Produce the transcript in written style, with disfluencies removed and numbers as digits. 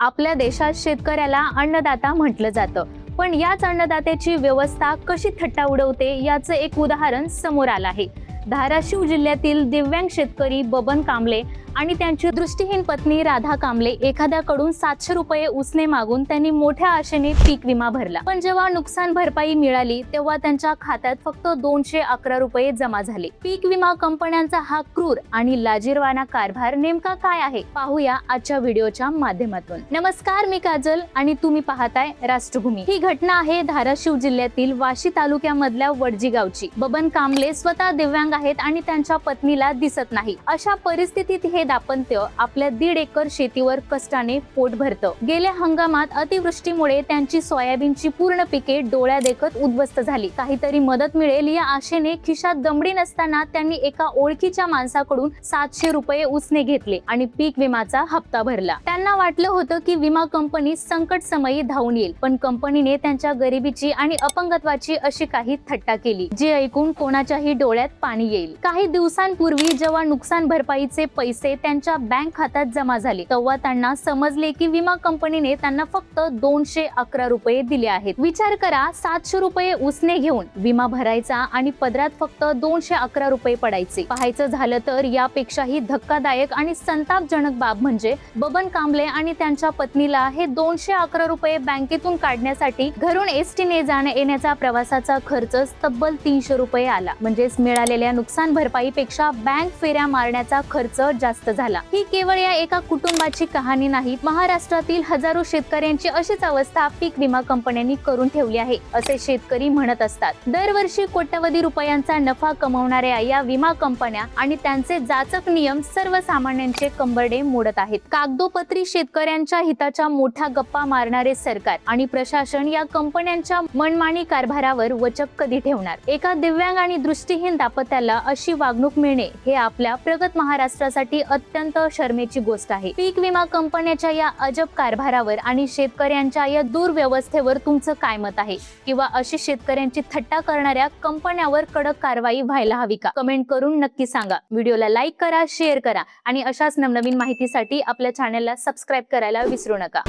आपल्या देशात शेतकऱ्याला अन्नदाता म्हटलं जातं, पण याच अन्नदात्याची व्यवस्था कशी थट्टा उडवते याचं एक उदाहरण समोर आलं आहे। धाराशिव जिल्ह्यातील दिव्यांग शेतकरी बबन कांबळे आणि त्यांची दृष्टीहीन पत्नी राधा कांबळे एखाद्याकडून 700 रुपये उसने मागून त्यांनी मोठ्या आशेने पीक विमा भरला, पण जेव्हा नुकसान भरपाई मिळाली तेव्हा त्यांच्या खात्यात फक्त 211 रुपये जमा झाले। पीक विमा कंपन्यांचा हा क्रूर आणि लाजिरवाणा कारभार नेमका काय आहे पाहूया आजच्या व्हिडिओच्या माध्यमातून। नमस्कार, मी काजल आणि तुम्ही पाहताय राष्ट्रभूमी। ही घटना आहे धाराशिव जिल्ह्यातील वाशी तालुक्यामधल्या वडजी गावची। बबन कांबळे स्वतः दिव्यांग आहेत आणि त्यांच्या पत्नीला दिसत नाही। अशा परिस्थितीत हे दाम्पत्य आपल्या 1.5 एकर शेतीवर कष्टाने पोट भरतं। गेल्या हंगामात अतिवृष्टीमुळे त्यांची सोयाबीनची पूर्ण पिके डोळ्यादेखत उद्ध्वस्त झाली। काहीतरी मदत मिळेल या आशेने खिशात दमडी नसताना त्यांनी एका ओळखीच्या माणसाकडून 700 रुपये उसने घेतले आणि पीक विमाचा हप्ता भरला। त्यांना वाटलं होतं की विमा कंपनी संकट समयी धावून येईल, पण कंपनीने त्यांच्या गरिबीची आणि अपंगत्वाची अशी काही थट्टा केली जे ऐकून कोणाच्याही डोळ्यात पाणी येईल। काही दिवसांपूर्वी जेव्हा नुकसान भरपाईचे पैसे त्यांच्या बँक खात्यात जमा झाले तेव्हा त्यांना समजले की विमा कंपनीने त्यांना फक्त 211 रुपये दिले आहेत। विचार करा, 700 रुपये उसने घेऊन विमा भरायचा आणि पदरात फक्त 211 रुपये पडायचे। पाहायचं झालं तर यापेक्षाही धक्कादायक आणि संतापजनक बाब म्हणजे बबन कांबळे आणि त्यांच्या पत्नीला हे 211 रुपये बँकेतून काढण्यासाठी घरून एसटीने जाण्या येण्याचा प्रवासाचा खर्च तब्बल 300 रुपये आला। म्हणजेच मिळालेल्या नुकसान भरपाईपेक्षा बँक फेऱ्या मारण्याचा खर्च जास्त झाला। ही केवळ या एका कुटुंबाची कहाणी नाही, महाराष्ट्रातील हजारो शेतकऱ्यांची अशीच अवस्था पीक विमा कंपन्यांनी करून ठेवली आहे असे शेतकरी म्हणत असतात। दरवर्षी कोट्यवधी रुपयांचा नफा कमवणाऱ्या या विमा कंपन्या आणि त्यांचे जाचक नियम सर्वसामान्यांचे कंबरडे मोडत आहेत। कागदोपत्री शेतकऱ्यांच्या हिताच्या मोठ्या गप्पा मारणारे सरकार आणि प्रशासन या कंपन्यांच्या मनमानी कारभारावर वचक कधी ठेवणार? एका दिव्यांग आणि दृष्टीहीन दाम्पत्याला अशी वागणूक मिळणे हे आपल्या प्रगत महाराष्ट्रासाठी अत्यंत शर्मेची गोष्ट आहे। पीक विमा कंपन्यांच्या या अजब कारभारावर आणि शेतकऱ्यांच्या या दुर्व्यवस्थेवर तुमचं काय मत आहे? किंवा अशी शेतकऱ्यांची थट्टा करणाऱ्या कंपन्यांवर कडक कारवाई व्हायला हवी का? कमेंट करून नक्की सांगा। व्हिडिओला लाईक करा, शेअर करा आणि अशाच नवनवीन माहितीसाठी आपल्या चॅनलला सबस्क्राईब करायला विसरू नका।